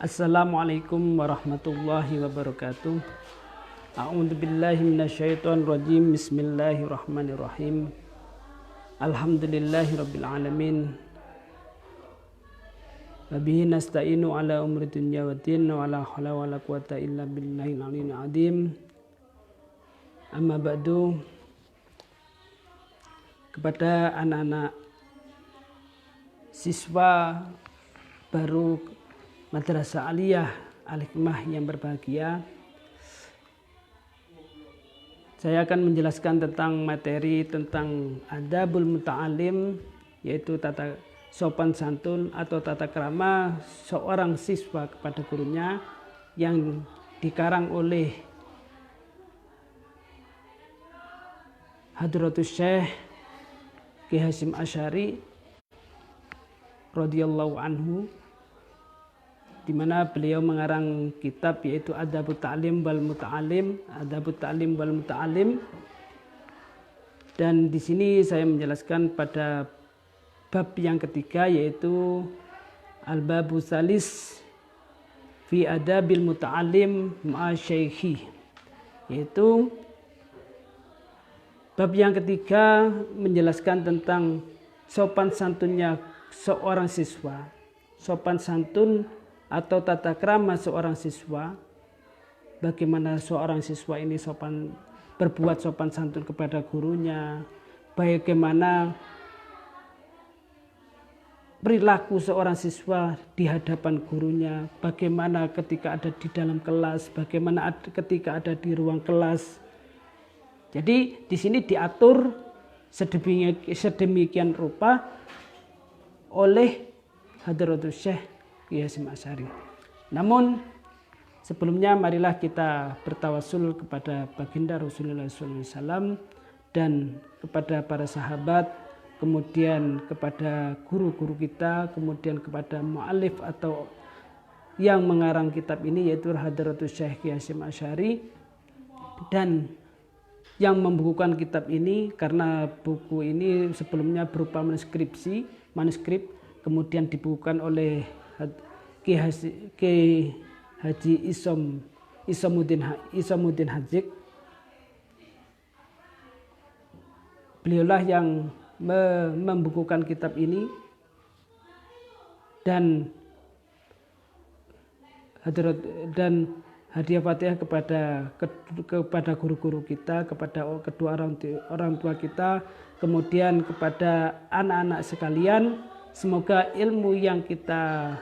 Assalamualaikum warahmatullahi wabarakatuh. A'udzubillahi minasyaitonirrajim. Bismillahirrahmanirrahim. Alhamdulillahirabbil alamin. Wa bihi nasta'inu ala umuri dunya waddin wa la haula wala quwata illa billahil aliyyil azim. Amma ba'du. Kepada anak-anak siswa baru Madrasah Aliyah Al-Hikmah yang berbahagia, saya akan menjelaskan tentang materi tentang adabul muta'alim, yaitu tata sopan santun atau tata krama seorang siswa kepada gurunya, yang dikarang oleh Hadratus Syekh Ki Hasyim Asy'ari radhiyallahu anhu, di mana beliau mengarang kitab yaitu Adabut Ta'lim wal Muta'alim, Adabut Ta'lim wal Muta'alim. Dan di sini saya menjelaskan pada bab yang ketiga, yaitu Al-Babu Salis fi Adabil Muta'alim ma'a Syaikhi, yaitu bab yang ketiga menjelaskan tentang sopan santunnya seorang siswa, sopan santun atau tata krama seorang siswa, bagaimana seorang siswa ini berbuat sopan santun kepada gurunya, bagaimana perilaku seorang siswa di hadapan gurunya, bagaimana ketika ada di dalam kelas, bagaimana ketika ada di ruang kelas. Jadi di sini diatur sedemikian rupa oleh Hadratus Syekh Ki Hasyim Asy'ari. Namun sebelumnya marilah kita bertawasul kepada baginda Rasulullah SAW dan kepada para sahabat, kemudian kepada guru-guru kita, kemudian kepada mu'alif atau yang mengarang kitab ini, yaitu Hadratus Syekh Ki Hasyim Asy'ari, dan yang membukukan kitab ini, karena buku ini sebelumnya berupa manuskrip, kemudian dibukukan oleh Ki Haji Isamuddin Hadzik. Beliaulah yang membukukan kitab ini, dan hadiah Fatihah kepada guru-guru kita, kepada kedua orang tua kita, kemudian kepada anak-anak sekalian. Semoga ilmu yang kita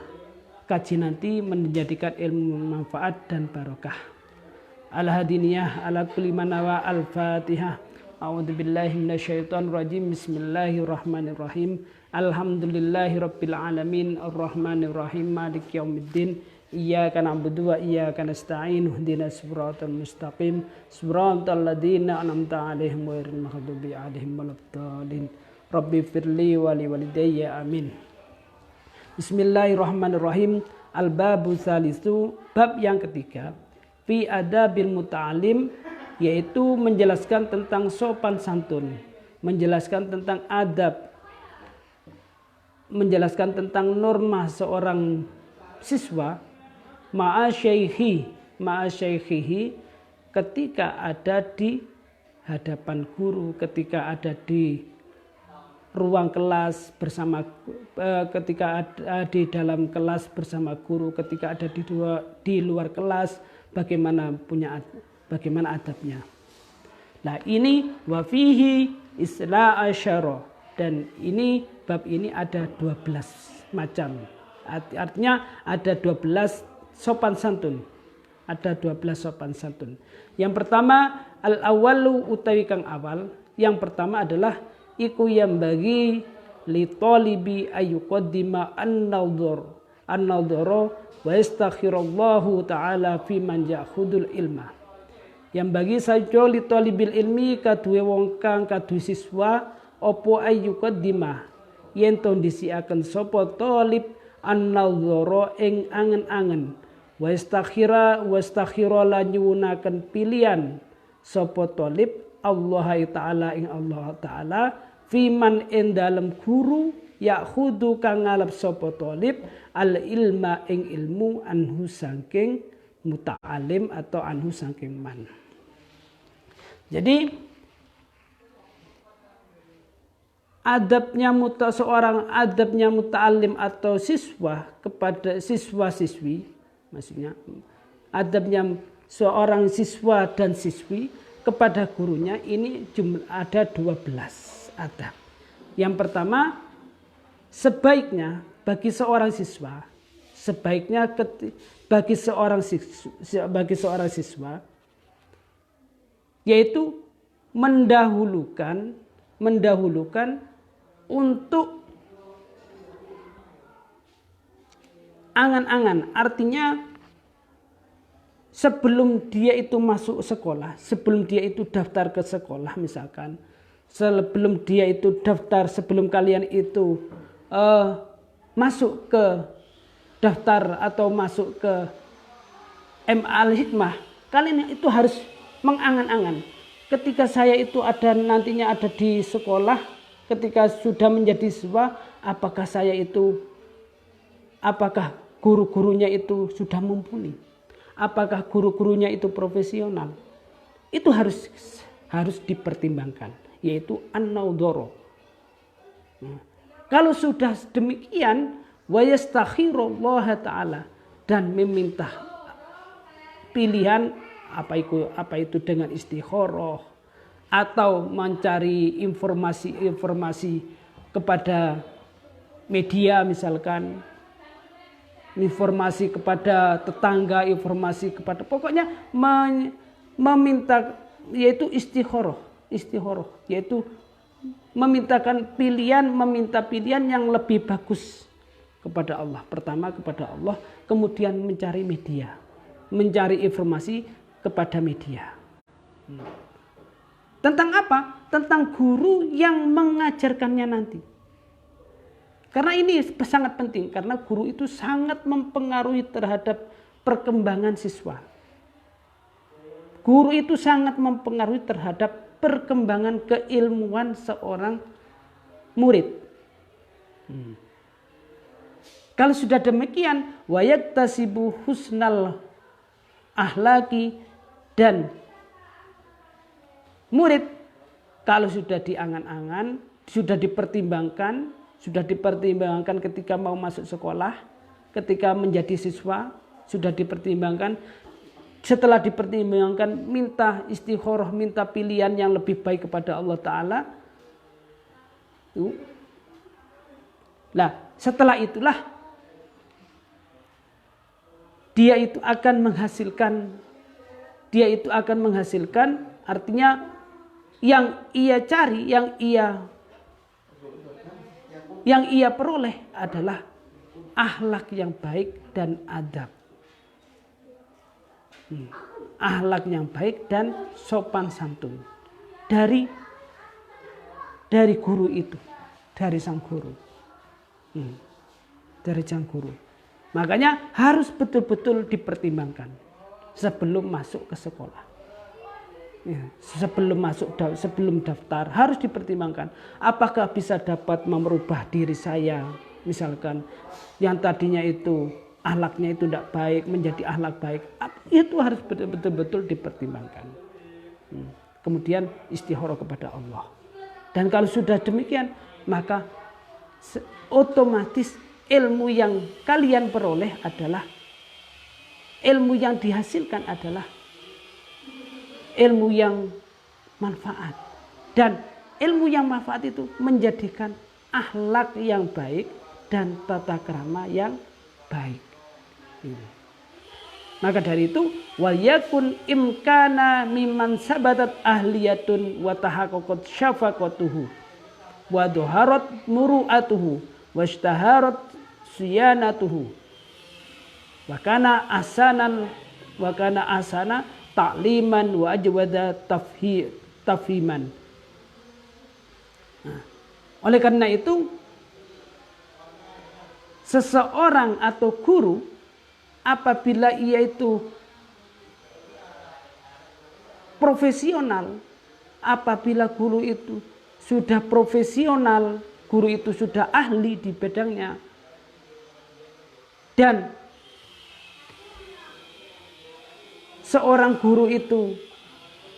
kaji nanti menjadikan ilmu manfaat dan barokah. Al-Hadiniyah ala kulli manawa al-Fatihah. A'udzubillahi minasyaitonirrajim. Bismillahirrahmanirrahim. Alhamdulillahirabbil alamin arrahmanirrahim maliki yaumiddin. Iyyaka na'budu wa iyyaka nasta'in. Ihdinas siratal mustaqim. Siratal ladzina an'amta 'alaihim ghairil maghdubi 'alaihim waladdallin. Rabbi firli wali walidayya amin. Bismillahirrahmanirrahim. Al-Babu Salisu, bab yang ketiga, fi adabil muta'alim, yaitu menjelaskan tentang sopan santun, menjelaskan tentang adab, menjelaskan tentang norma seorang siswa ma'a syaikhihi, ketika ada di hadapan guru, ketika ada di ruang kelas bersama, ketika ada di dalam kelas bersama guru, ketika ada di luar kelas, bagaimana adabnya. Nah, ini wafihi isla asyara, dan ini bab ini ada 12 macam. Artinya ada 12 sopan santun. Ada 12 sopan santun. Yang pertama, al-awwalu utawi kang awal. Yang pertama adalah iku yang bagi li talibi ayyuqaddima an-nadhara wa yastakhirallahu ta'ala fi man ya'khudul ilma. Yang bagi saja li talibil ilmi kaduwe wong kang kadu siswa opo ayyuqaddima yen to ndisiaken sapa talib an-nadhara ing angen-angen wa yastakhira lan nyuwunaken pilihan sapa talib Allah Ta'ala ing Allah Ta'ala fiman in dalam guru yakhudu kang ngalap sapa talib al ilma ing ilmu anhu saking muta'alim atau anhu saking man. Jadi adabnya adabnya muta'alim atau siswa kepada siswa-siswi, maksudnya adabnya seorang siswa dan siswi kepada gurunya ini ada 12 adab. Yang pertama, sebaiknya bagi seorang siswa, bagi seorang siswa yaitu mendahulukan untuk angan-angan, artinya sebelum dia itu masuk sekolah, sebelum dia itu daftar ke sekolah misalkan, sebelum dia itu daftar, sebelum kalian itu masuk ke daftar atau masuk ke MA Al-Hikmah, kalian itu harus mengangan-angan. Ketika saya itu nantinya ada di sekolah, ketika sudah menjadi siswa, apakah guru-gurunya itu sudah mumpuni? Apakah guru-gurunya itu profesional? Itu harus dipertimbangkan, yaitu an-naudhara. Kalau sudah demikian, wa yastakhirullah ta'ala, dan meminta pilihan apa itu dengan istikharah atau mencari informasi kepada media, misalkan informasi kepada tetangga, informasi kepada, pokoknya meminta, yaitu istikharah, yaitu meminta pilihan yang lebih bagus kepada Allah. Pertama kepada Allah, kemudian mencari media, mencari informasi kepada media. Tentang apa? Tentang guru yang mengajarkannya nanti. Karena ini sangat penting, karena guru itu sangat mempengaruhi terhadap perkembangan siswa. Guru itu sangat mempengaruhi terhadap perkembangan keilmuan seorang murid. Kalau sudah demikian, wa yaktasibu husnal ahlaki, dan murid kalau sudah diangan-angan, sudah dipertimbangkan ketika mau masuk sekolah, ketika menjadi siswa, sudah dipertimbangkan. Setelah dipertimbangkan, minta istikharah, minta pilihan yang lebih baik kepada Allah Ta'ala. Nah, setelah itulah dia itu akan menghasilkan, artinya yang ia cari, yang ia peroleh adalah akhlak yang baik dan adab. Akhlak yang baik dan sopan santun dari guru itu, dari sang guru. Dari sang guru. Makanya harus betul-betul dipertimbangkan sebelum masuk ke sekolah. Sebelum daftar harus dipertimbangkan. Apakah bisa dapat merubah diri saya, misalkan yang tadinya itu akhlaknya itu tidak baik menjadi akhlak baik. Itu harus betul-betul dipertimbangkan. Kemudian istikharah kepada Allah. Dan kalau sudah demikian, maka otomatis ilmu yang kalian peroleh adalah, ilmu yang dihasilkan adalah ilmu yang manfaat. Dan ilmu yang manfaat itu menjadikan akhlak yang baik dan tata krama yang baik. Maka dari itu, wal yakun imkana mimman sabatat ahliyatun wa tahaqqaqat syafaqatuhu wa dhaharat muru'atuhu wa ishtaharat siyanatuhu wa kana asana ta'liman wa ajwada tafhiman. Oleh karena itu, seseorang atau guru apabila ia itu profesional, apabila guru itu sudah profesional guru itu sudah ahli di bidangnya dan seorang guru itu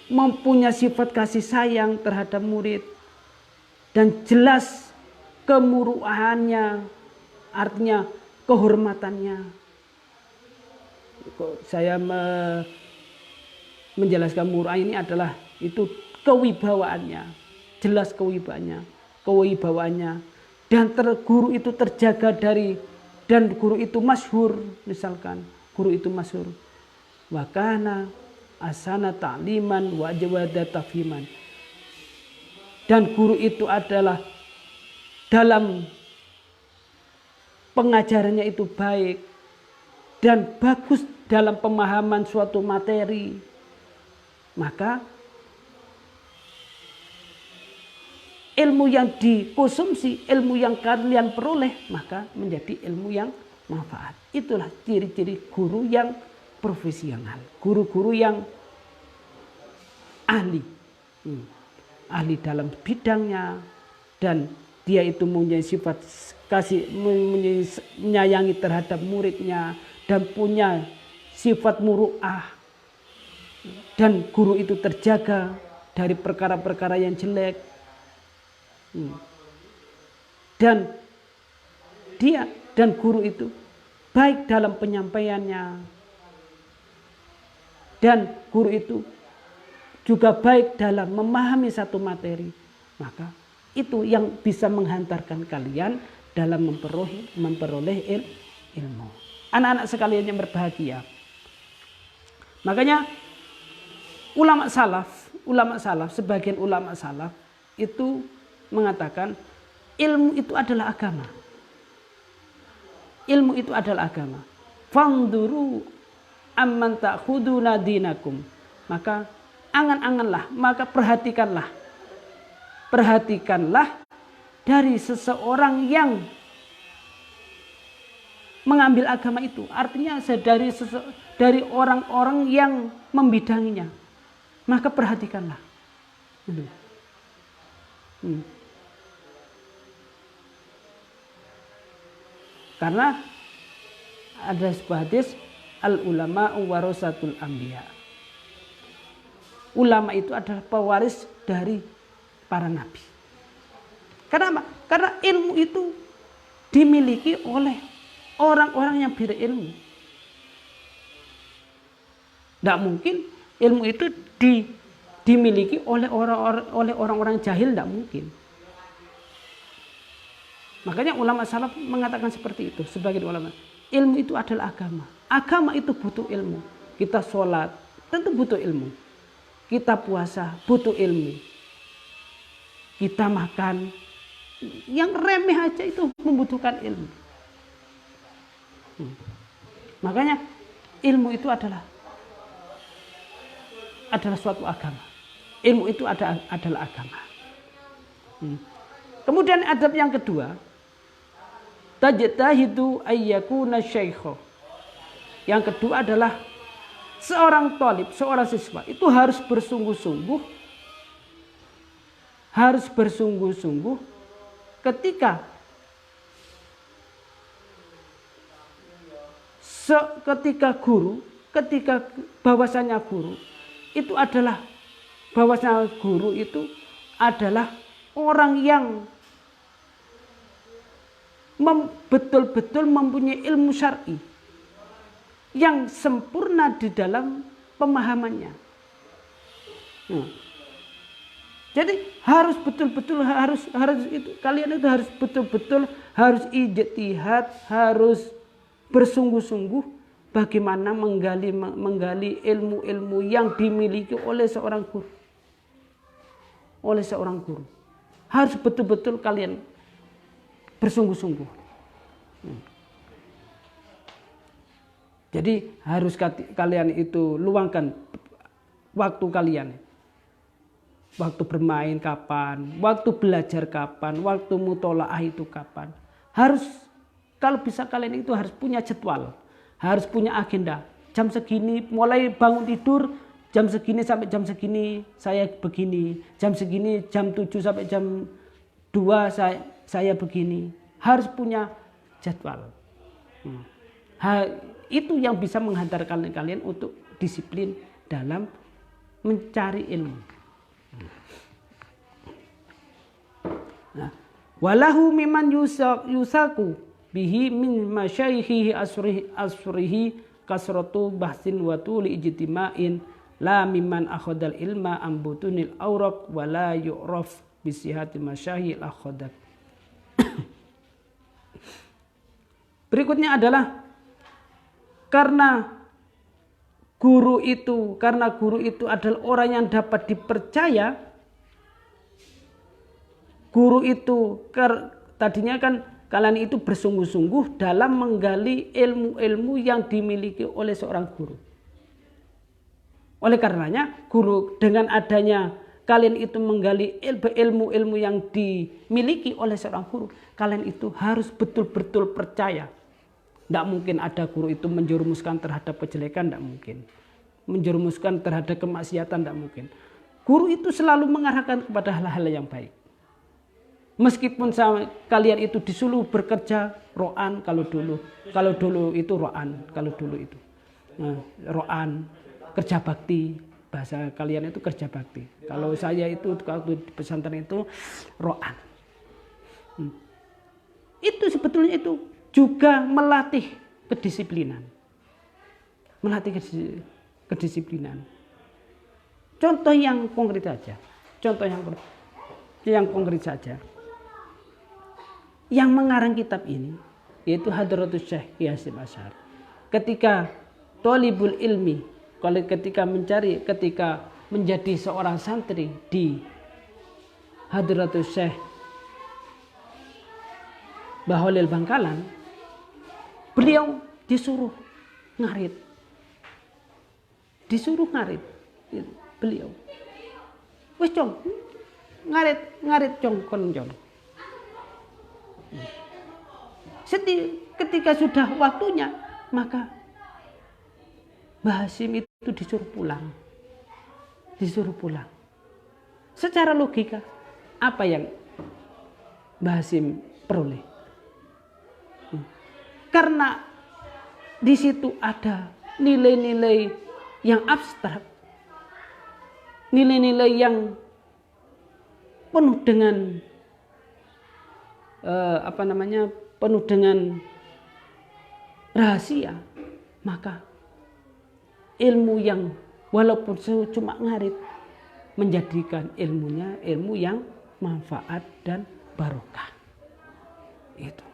mempunyai sifat kasih sayang terhadap murid dan jelas kemuruahannya, artinya kehormatannya. Saya menjelaskan muruah ini adalah itu kewibawaannya, jelas kewibawaannya dan guru itu terjaga dari, dan guru itu masyhur, misalkan guru itu masyhur wa kana asana ta'liman wa jawada tafhiman, dan guru itu adalah dalam pengajarannya itu baik dan bagus dalam pemahaman suatu materi, maka ilmu yang dikonsumsi, ilmu yang kalian peroleh, maka menjadi ilmu yang manfaat. Itulah ciri-ciri guru yang profesional, guru-guru yang ahli, ahli dalam bidangnya, dan dia itu mempunyai sifat kasih, menyayangi terhadap muridnya, dan punya sifat muru'ah, dan guru itu terjaga dari perkara-perkara yang jelek, dan dia dan guru itu baik dalam penyampaiannya, dan guru itu juga baik dalam memahami satu materi, maka itu yang bisa menghantarkan kalian dalam memperoleh ilmu. Anak-anak sekalian yang berbahagia, makanya ulama salaf, sebagian ulama salaf itu mengatakan ilmu itu adalah agama. Ilmu itu adalah agama. Fanduru amman ta'khuduna dinakum. Maka angan-anganlah, maka perhatikanlah dari seseorang yang mengambil agama itu. Artinya dari orang-orang yang membidanginya. Maka perhatikanlah. Karena ada sebuah hadis, al ulama warasatul anbiya. Ulama itu adalah pewaris dari para nabi. Karena apa? Karena ilmu itu dimiliki oleh orang-orang yang berilmu. Tidak mungkin ilmu itu dimiliki oleh orang-orang jahil, tidak mungkin. Makanya ulama salaf mengatakan seperti itu. Sebagian ulama, ilmu itu adalah agama. Agama itu butuh ilmu. Kita sholat tentu butuh ilmu. Kita puasa butuh ilmu. Kita makan yang remeh aja itu membutuhkan ilmu. Makanya ilmu itu adalah suatu agama. Ilmu itu adalah agama. Kemudian adab yang kedua, tajtahidu ayyakuna syaikha. Yang kedua adalah seorang thalib, seorang siswa itu harus bersungguh-sungguh ketika bahwasanya guru itu adalah orang yang betul-betul mempunyai ilmu syar'i yang sempurna di dalam pemahamannya. Jadi harus betul-betul kalian itu harus betul-betul harus ijtihad, harus bersungguh-sungguh bagaimana menggali ilmu-ilmu yang dimiliki oleh seorang guru. Harus betul-betul kalian bersungguh-sungguh. Jadi harus kalian itu luangkan waktu kalian. Waktu bermain kapan, waktu belajar kapan, waktu mutolaah itu kapan. Harus, kalau bisa kalian itu harus punya jadwal, harus punya agenda. Jam segini mulai bangun tidur, jam segini sampai jam segini saya begini, jam segini jam 7 sampai jam 2 saya begini, harus punya jadwal. Itu yang bisa menghantarkan kalian untuk disiplin dalam mencari ilmu. Nah, walahu miman yusaku bihi min masyayikhi asrihi kasratu bahsin wa tuli ijtima'in la mimman akhadal ilma am butunil awraq wa la yu'raf bisihati masyayikh akhadat. Berikutnya adalah karena guru itu adalah orang yang dapat dipercaya. Guru itu tadinya kan kalian itu bersungguh-sungguh dalam menggali ilmu-ilmu yang dimiliki oleh seorang guru. Oleh karenanya guru dengan adanya kalian itu menggali ilmu-ilmu yang dimiliki oleh seorang guru, kalian itu harus betul-betul percaya. Tidak mungkin ada guru itu menjerumuskan terhadap kejelekan, tidak mungkin. Menjerumuskan terhadap kemaksiatan, tidak mungkin. Guru itu selalu mengarahkan kepada hal-hal yang baik. Meskipun kalian itu disuruh bekerja ro'an kalau dulu itu ro'an, ro'an, kerja bakti, bahasa kalian itu kerja bakti. Kalau saya itu waktu di pesantren itu ro'an. Itu sebetulnya itu juga melatih kedisiplinan. Contoh yang konkret saja. Yang mengarang kitab ini yaitu Hadratus Syekh Kiai Hasyim Asy'ari. Ketika thalibul ilmi, ketika menjadi seorang santri di Hadratus Syekh Baholil Bangkalan, beliau disuruh ngarit. Beliau. Wes cong, ngarit cong kon cong. Ketika sudah waktunya, maka Mbah Hasyim itu disuruh pulang. Secara logika, apa yang Mbah Hasyim peroleh? Karena di situ ada nilai-nilai yang abstrak, nilai-nilai yang penuh dengan penuh dengan rahasia, maka ilmu yang walaupun cuma ngarit menjadikan ilmunya ilmu yang manfaat dan barokah. Itu.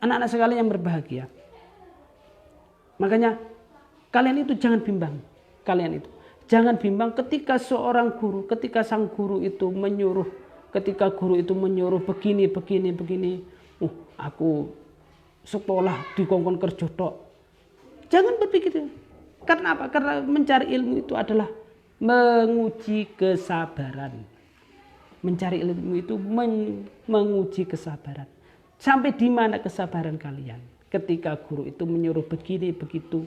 Anak-anak sekalian yang berbahagia. Makanya kalian itu jangan bimbang. Jangan bimbang ketika sang guru itu menyuruh, begini. Aku sekolah dikongkon kerja tok. Jangan berpikir. Karena apa? Karena mencari ilmu itu adalah menguji kesabaran. Mencari ilmu itu menguji kesabaran. Sampai di mana kesabaran kalian? Ketika guru itu menyuruh begini, begitu.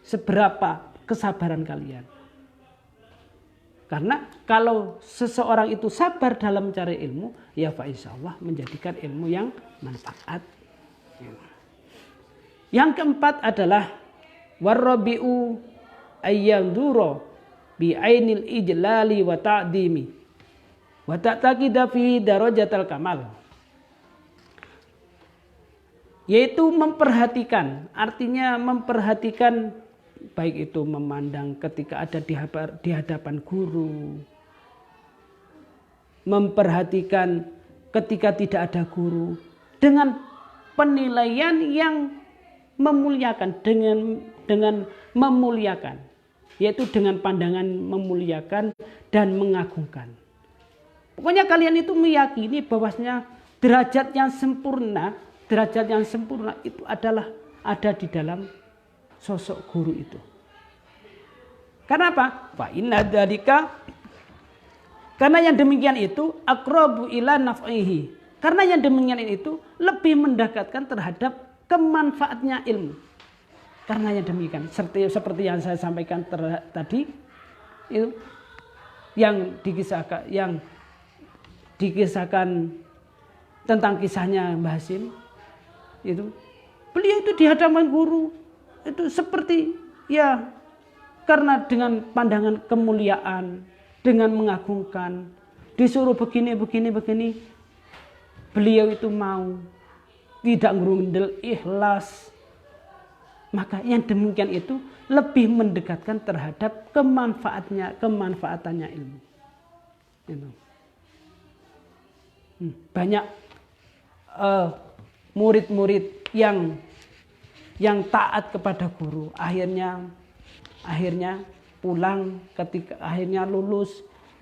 Seberapa kesabaran kalian? Karena kalau seseorang itu sabar dalam mencari ilmu, ya fa insyaallah menjadikan ilmu yang manfaat. Yang keempat adalah warrabi'u ayyandura bi ainil ijlali wa ta'dimi wa ta'taqida fi darajatal kamal. Yaitu memperhatikan, artinya memperhatikan baik itu memandang ketika ada di hadapan guru, memperhatikan ketika tidak ada guru, dengan penilaian yang memuliakan, dengan memuliakan, yaitu dengan pandangan memuliakan dan mengagungkan. Pokoknya kalian itu meyakini bahwasanya derajat yang sempurna itu adalah ada di dalam sosok guru itu. Karena apa? Fa inna dzalika, karena yang demikian itu aqrabu ila naf'ihi. Karena yang demikian itu lebih mendekatkan terhadap kemanfaatnya ilmu. Karena yang demikian seperti yang saya sampaikan tadi itu yang dikisahkan, yang dikisahkan tentang kisahnya Mbah Hasim itu, beliau itu di hadapan guru itu seperti ya, karena dengan pandangan kemuliaan, dengan mengagungkan, disuruh begini, beliau itu mau, tidak ngerundel, ikhlas. Maka yang demikian itu lebih mendekatkan terhadap kemanfaatannya ilmu. Banyak murid-murid yang taat kepada guru, akhirnya pulang, ketika akhirnya lulus,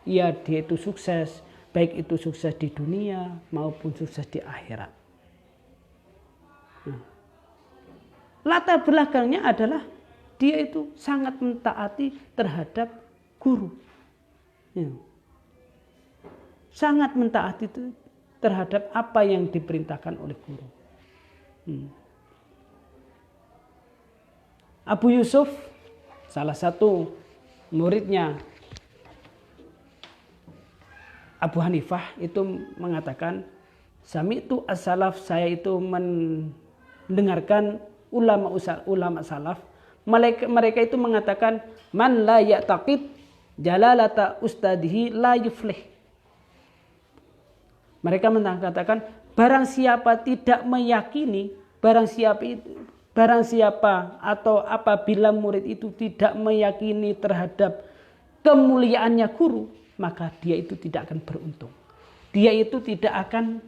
ya dia itu sukses, baik itu sukses di dunia maupun sukses di akhirat. Latar belakangnya adalah dia itu sangat mentaati terhadap guru. Sangat mentaati terhadap apa yang diperintahkan oleh guru. Abu Yusuf, salah satu muridnya Abu Hanifah, itu mengatakan, sami'tu as-salaf, saya itu mendengarkan ulama salaf, mereka itu mengatakan, man la ya'taqid jalalata ustadihi la yuflih. Mereka mengatakan, barang siapa tidak meyakini, barang siapa atau apabila murid itu tidak meyakini terhadap kemuliaannya guru, maka dia itu tidak akan beruntung. Dia itu tidak akan,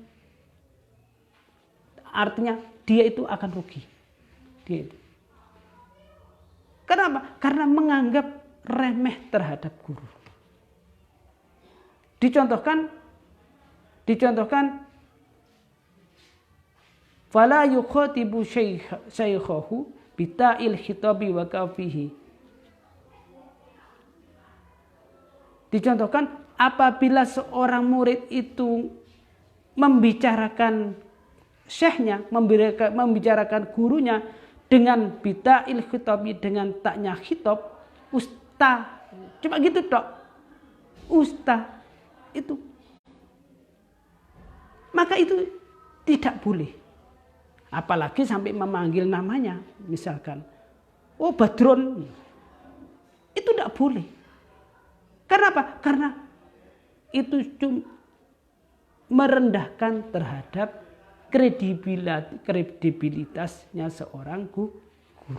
artinya dia itu akan rugi. Dia itu. Kenapa? Karena menganggap remeh terhadap guru. Dicontohkan fala yukhatibu syaikhahu bita'il khitabi wa kafihi. Dicontohkan apabila seorang murid itu membicarakan syekhnya, membicarakan gurunya dengan bita'il khitabi, dengan taknya khitab, ustaz, cuma gitu dok, ustaz itu, maka itu tidak boleh. Apalagi sampai memanggil namanya, misalkan, oh Badron, itu tidak boleh. Karena apa? Karena itu cuma merendahkan terhadap kredibilitasnya seorang guru.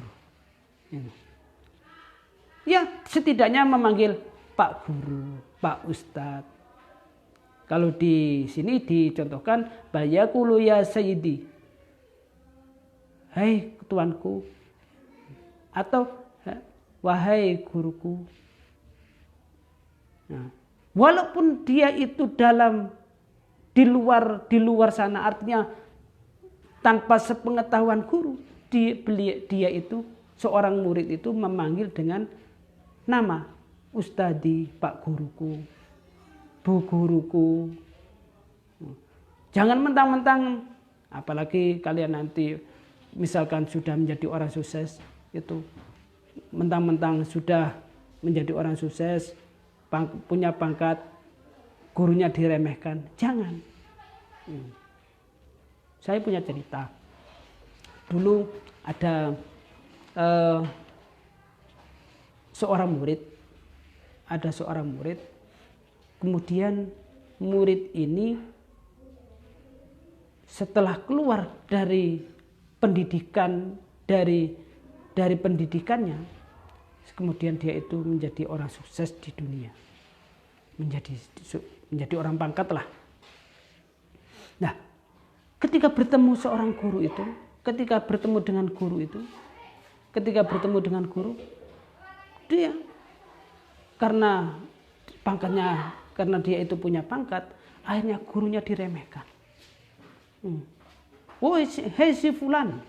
Ya, setidaknya memanggil Pak Guru, Pak Ustadz. Kalau di sini dicontohkan, bayakulu ya Sayyidi, hai tuanku, atau wahai guruku. Nah, walaupun dia itu di luar sana, artinya tanpa sepengetahuan guru, dia itu seorang murid itu memanggil dengan nama Ustadi, Pak Guruku, Bu Guruku. Jangan mentang-mentang, apalagi kalian nanti misalkan sudah menjadi orang sukses, itu mentang-mentang sudah menjadi orang sukses, punya pangkat, gurunya diremehkan. Jangan. Saya punya cerita. Dulu ada seorang murid, kemudian murid ini setelah keluar dari pendidikan, dari pendidikannya, kemudian dia itu menjadi orang sukses di dunia, menjadi orang pangkat lah. Nah, ketika bertemu dengan guru, dia karena pangkatnya, karena dia itu punya pangkat, akhirnya gurunya diremehkan. Oh, hei si fulan.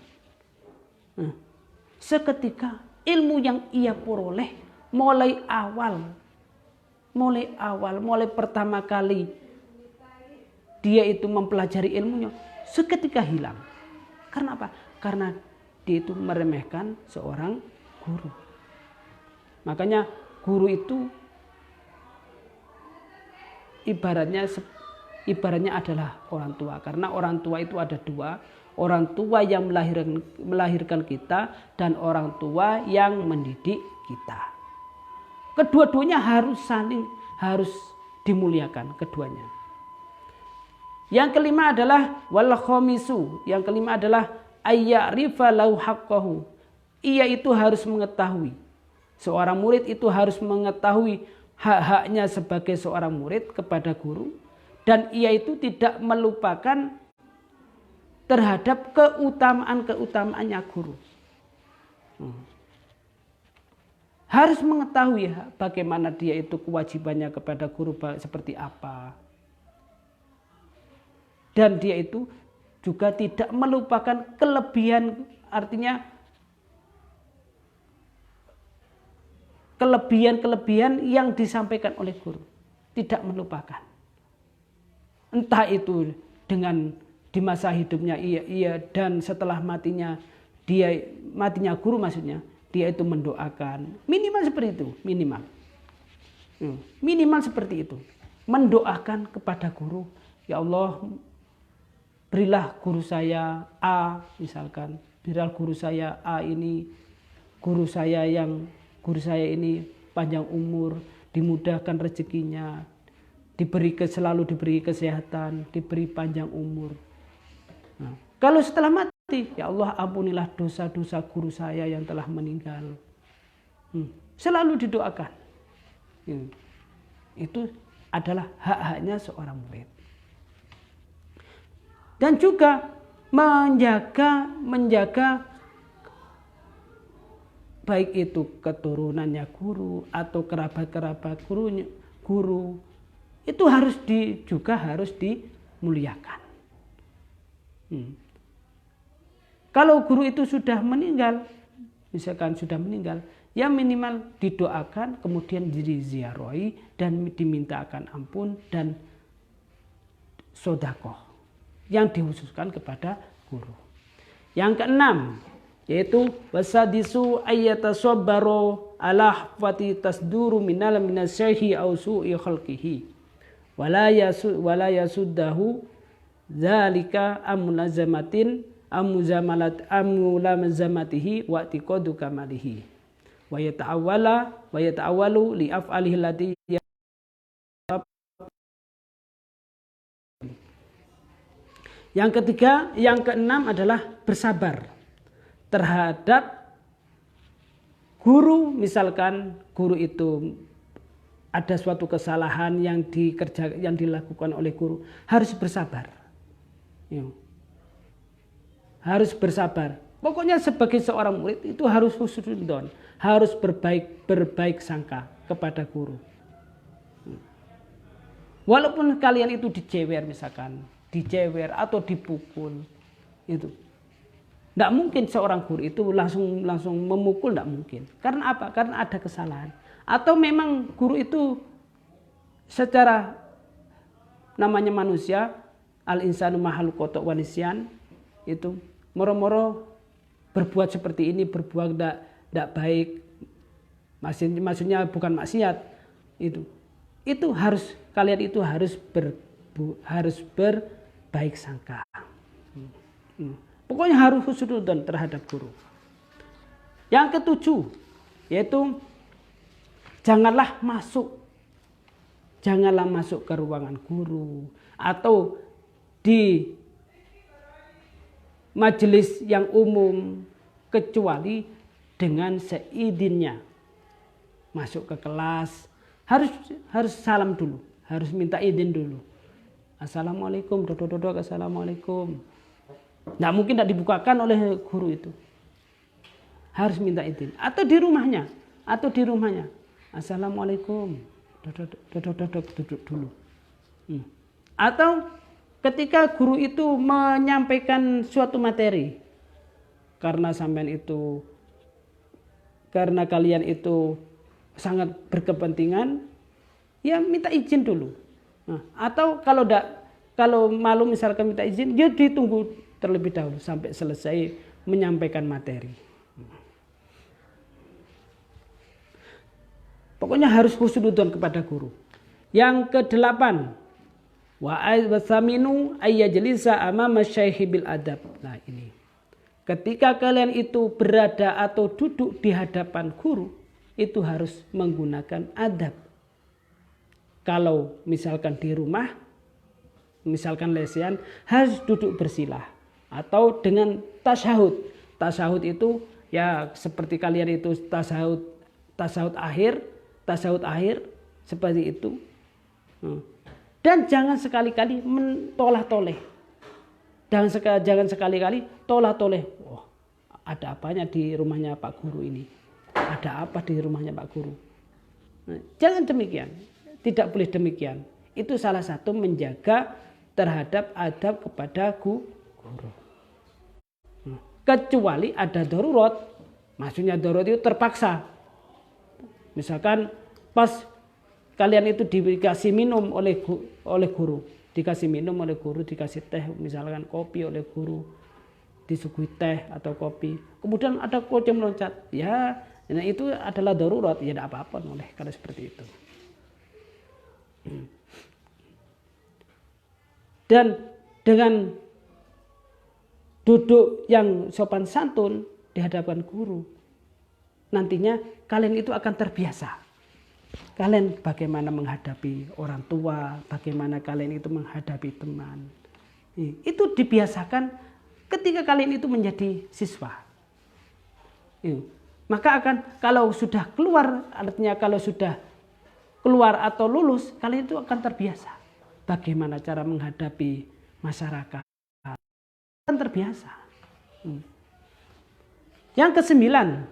Seketika ilmu yang ia peroleh mulai pertama kali dia itu mempelajari ilmunya, seketika hilang. Karena apa? Karena dia itu meremehkan seorang guru. Makanya guru itu ibaratnya ibaratnya adalah orang tua. Karena orang tua itu ada dua, orang tua yang melahirkan kita dan orang tua yang mendidik kita. Kedua-duanya harus dimuliakan keduanya. Yang kelima adalah wal khamisu. Yang kelima adalah ayyarifa lau haqqahu. Ia itu harus mengetahui. Seorang murid itu harus mengetahui hak-haknya sebagai seorang murid kepada guru. Dan ia itu tidak melupakan terhadap keutamaan-keutamaannya guru. Harus mengetahui bagaimana dia itu kewajibannya kepada guru seperti apa. Dan dia itu juga tidak melupakan kelebihan, artinya kelebihan yang disampaikan oleh guru. Tidak melupakan. Entah itu dengan di masa hidupnya ia dan setelah matinya guru maksudnya, dia itu mendoakan. Minimal seperti itu, minimal seperti itu. Mendoakan kepada guru, ya Allah, berilah guru saya A misalkan, berilah guru saya A ini, guru saya ini panjang umur, dimudahkan rezekinya, selalu diberi kesehatan, diberi panjang umur. Nah, kalau setelah mati, ya Allah ampunilah dosa-dosa guru saya yang telah meninggal. Selalu didoakan. Itu adalah hak-haknya seorang murid. Dan juga menjaga baik itu keturunannya guru atau kerabat-kerabat guru itu juga harus dimuliakan. Kalau guru itu sudah meninggal, misalkan sudah meninggal, ya minimal didoakan, kemudian diziarahi dan dimintakan ampun dan sedekah yang dikhususkan kepada guru. Yang keenam, yaitu wasadisu ayyatasabbaru ala hafati tasduru minal minasyahi au su'i khalqihi wala yasuddahu zalika amulamazamatihi wa tiqadu kamalihi wa yata'awwalu li af'alihi allati. Yang ketiga, yang keenam adalah bersabar terhadap guru. Misalkan guru itu ada suatu kesalahan yang dilakukan oleh guru, harus bersabar. Harus bersabar. Pokoknya sebagai seorang murid itu harus husnudon, harus berbaik sangka kepada guru. Walaupun kalian itu dicewer atau dipukul, itu tidak mungkin seorang guru itu langsung memukul, tidak mungkin. Karena apa? Karena ada kesalahan. Atau memang guru itu secara namanya manusia, al-insanu mahaluk kotok wanisyan, itu moro-moro berbuat seperti ini, berbuat tidak baik, maksudnya bukan maksiat, itu harus kalian itu harus berbaik sangka. Pokoknya harus husnudon terhadap guru. Yang ketujuh, yaitu janganlah masuk ke ruangan guru atau di majelis yang umum kecuali dengan seizinnya. Masuk ke kelas harus salam dulu, harus minta izin dulu. Assalamualaikum, assalamualaikum. Nggak mungkin tidak dibukakan oleh guru itu. Harus minta izin. Atau di rumahnya. Assalamualaikum. Duduk dulu. Atau ketika guru itu menyampaikan suatu materi, karena kalian itu sangat berkepentingan, ya minta izin dulu. Atau kalau malu misalkan minta izin, dia ditunggu terlebih dahulu sampai selesai menyampaikan materi. Pokoknya harus husnudon kepada guru. Yang kedelapan, Wa saminu ayyajlisa amama syaikhi bil adab. Nah ini. Ketika kalian itu berada atau duduk di hadapan guru, itu harus menggunakan adab. Kalau misalkan di rumah, misalkan lesehan, harus duduk bersilah. Atau dengan tasyahud. Tasyahud itu ya seperti kalian itu tasyahud akhir seperti itu. Dan jangan sekali-kali mentolah-toleh. Jangan sekali-kali tolah-toleh. Oh, ada apanya di rumahnya Pak Guru ini? Ada apa di rumahnya Pak Guru? Nah, jangan demikian. Tidak boleh demikian. Itu salah satu menjaga terhadap adab kepada guru. Nah, kecuali ada darurat. Maksudnya darurat itu terpaksa. Misalkan pas kalian itu dikasih minum oleh guru. Dikasih minum oleh guru, dikasih teh, misalkan kopi oleh guru, disuguhi teh atau kopi. Kemudian ada kucing meloncat, ya nah itu adalah darurat, ya tidak apa-apa oleh karena seperti itu. Dan dengan duduk yang sopan santun di hadapan guru, nantinya kalian itu akan terbiasa. Kalian bagaimana menghadapi orang tua, bagaimana kalian itu menghadapi teman. Itu dibiasakan ketika kalian itu menjadi siswa. Maka akan kalau sudah keluar, artinya kalau sudah keluar atau lulus, kalian itu akan terbiasa. Bagaimana cara menghadapi masyarakat. Akan terbiasa. Yang kesembilan,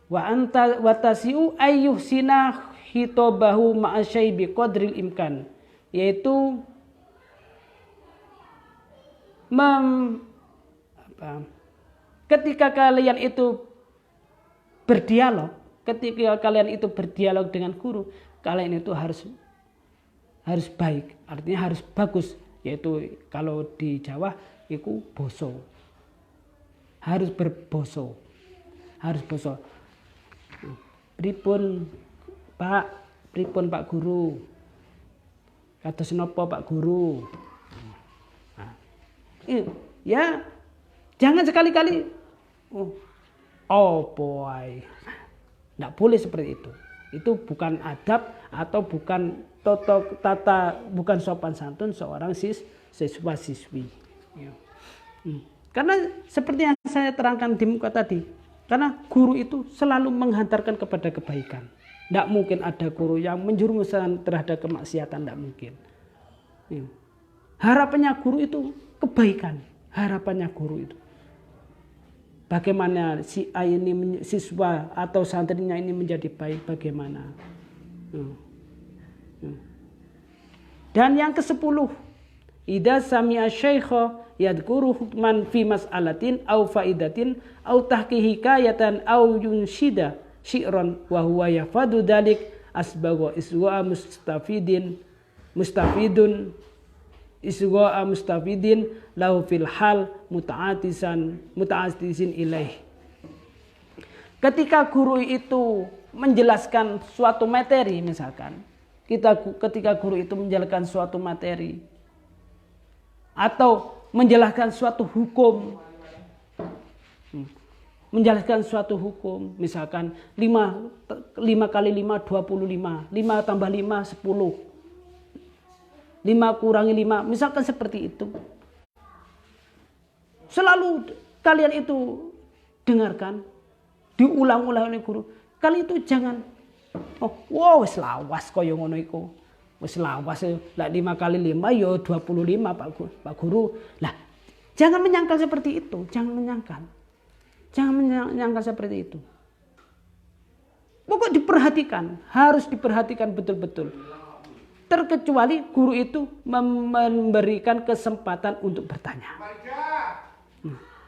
wa tasiu ayyuhsina hitobahu ma'asyai biqadril imkan, yaitu ketika kalian itu berdialog, dengan guru, kalian itu harus baik, artinya harus bagus, yaitu kalau di Jawa itu boso, harus berboso, harus boso. Pripun Pak Guru, kados napa Pak Guru. Nah, ya jangan sekali-kali boy, tidak boleh seperti itu. Itu bukan adab atau bukan bukan sopan santun seorang siswa siswi. Karena seperti yang saya terangkan di muka tadi, karena guru itu selalu menghantarkan kepada kebaikan. Tidak mungkin ada guru yang menjerumuskan terhadap kemaksiatan, tidak mungkin. Harapannya guru itu kebaikan, harapannya guru itu. Bagaimana si A ini siswa atau santrinya ini menjadi baik, bagaimana. Dan yang ke-10, idza sami'a syaikha yadhkuru hukman fi mas'alatin au faidatin au tahki hikayatan au yunshida syi'ran wa huwa yafadu dalik asbagha iswa mustafidin lahu fil hal muta'atisin ilaih. Ketika guru itu menjelaskan suatu materi, misalkan ketika guru itu menjelaskan suatu materi atau menjelaskan suatu hukum, misalkan 5 kali 5 25, 5 tambah 5 10, 5 kurangi 5, misalkan seperti itu. Selalu kalian itu dengarkan, diulang-ulang oleh guru. Kalian itu jangan wis lawas kaya ngono iku. Wis lawas lah 5 kali 5 ya 25 Pak Guru. Lah jangan menyangkal seperti itu, jangan menyangkal. Jangan menyangkal seperti itu. Pokok diperhatikan, harus diperhatikan betul-betul. Terkecuali guru itu memberikan kesempatan untuk bertanya.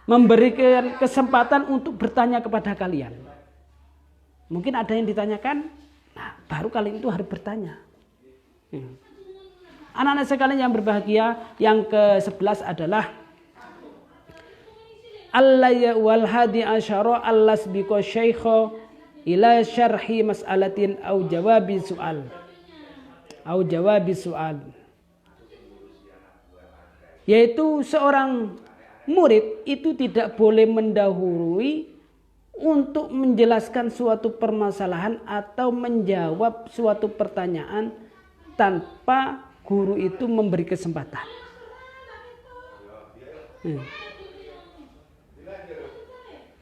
Memberikan kesempatan untuk bertanya kepada kalian. Mungkin ada yang ditanyakan, nah baru kalian itu harus bertanya. Anak-anak sekalian yang berbahagia, yang ke-11 adalah Allah wal hadi asyara allasbiqa syaikha ila syarhi mas'alatin au jawabi soal. Yaitu seorang murid itu tidak boleh mendahului untuk menjelaskan suatu permasalahan atau menjawab suatu pertanyaan tanpa guru itu memberi kesempatan.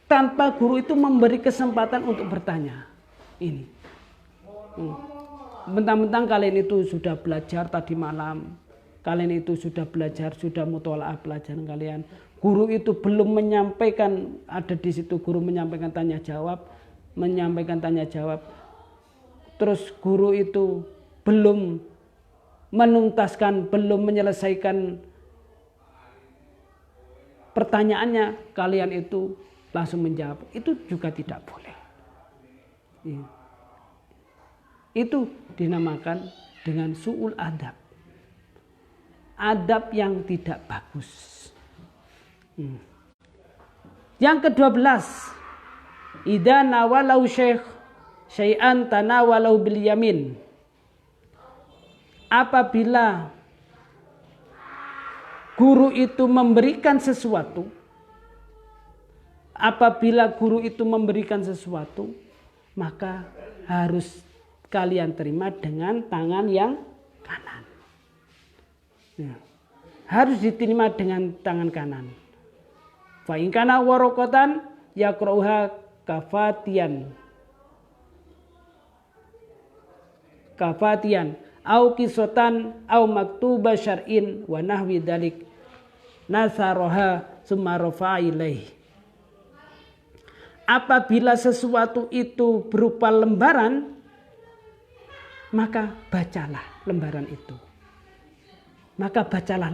Tanpa guru itu memberi kesempatan untuk bertanya. Ini. Mentang-mentang kalian itu sudah belajar tadi malam, kalian itu sudah belajar, sudah mutola'ah pelajaran kalian. Guru itu belum menyampaikan, ada di situ guru menyampaikan tanya jawab. Terus guru itu belum menuntaskan, belum menyelesaikan pertanyaannya, kalian itu langsung menjawab. Itu juga tidak boleh. Itu dinamakan dengan su'ul adab. Adab yang tidak bagus. Yang ke-12, idza nawalau syekh syai'an tanawalau bil yamin. Apabila guru itu memberikan sesuatu, maka harus kalian terima dengan tangan yang kanan. Harus diterima dengan tangan kanan. Fa in kana waraqatan yaqra'uha kafatiyan au qisatan au maktuba syar'in wa nahwi dzalik nasaraha summa rafa'a ilaih. Apabila sesuatu itu berupa lembaran, maka bacalah lembaran itu. Bacalah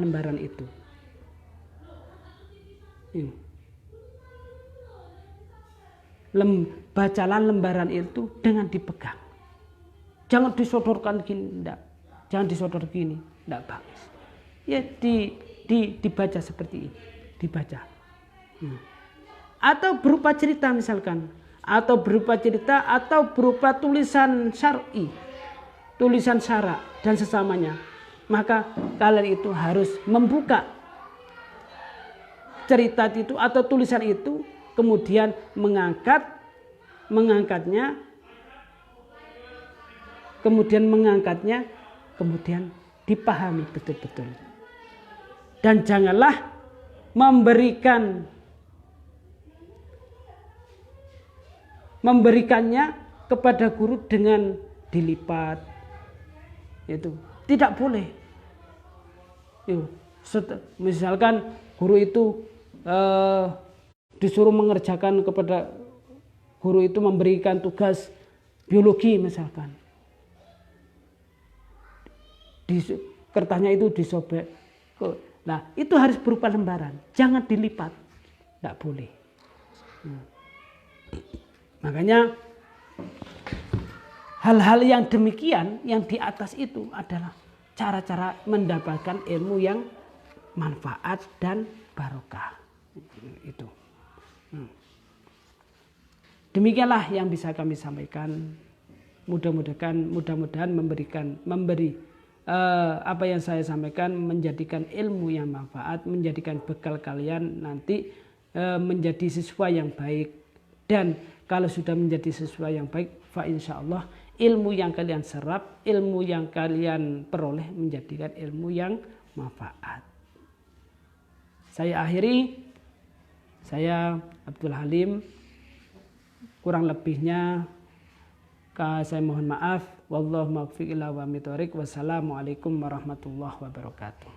lembaran itu dengan dipegang. Jangan disodorkan gini, enggak. Jangan disodor gini, enggak bagus. Ya dibaca seperti ini, dibaca. Atau berupa cerita misalkan, atau berupa tulisan syar'i, tulisan syara dan sesamanya. Maka kalian itu harus membuka cerita itu atau tulisan itu, kemudian mengangkatnya, kemudian dipahami betul-betul. Dan janganlah memberikannya kepada guru dengan dilipat. Itu tidak boleh. Misalkan guru itu disuruh mengerjakan, kepada guru itu memberikan tugas biologi misalkan. Kertasnya itu disobek. Nah, itu harus berupa lembaran, jangan dilipat, tidak boleh. Makanya hal-hal yang demikian, yang di atas itu adalah cara-cara mendapatkan ilmu yang manfaat dan barokah. Itu. Demikianlah yang bisa kami sampaikan. Mudah-mudahan memberi apa yang saya sampaikan menjadikan ilmu yang manfaat, menjadikan bekal kalian nanti menjadi siswa yang baik. Dan kalau sudah menjadi siswa yang baik, fa insyaallah ilmu yang kalian serap, ilmu yang kalian peroleh menjadikan ilmu yang manfaat. Saya akhiri, saya Abdul Halim, kurang lebihnya saya mohon maaf. Wallahu muwaffiq ila aqwamit thoriq. Wassalamualaikum warahmatullahi wabarakatuh.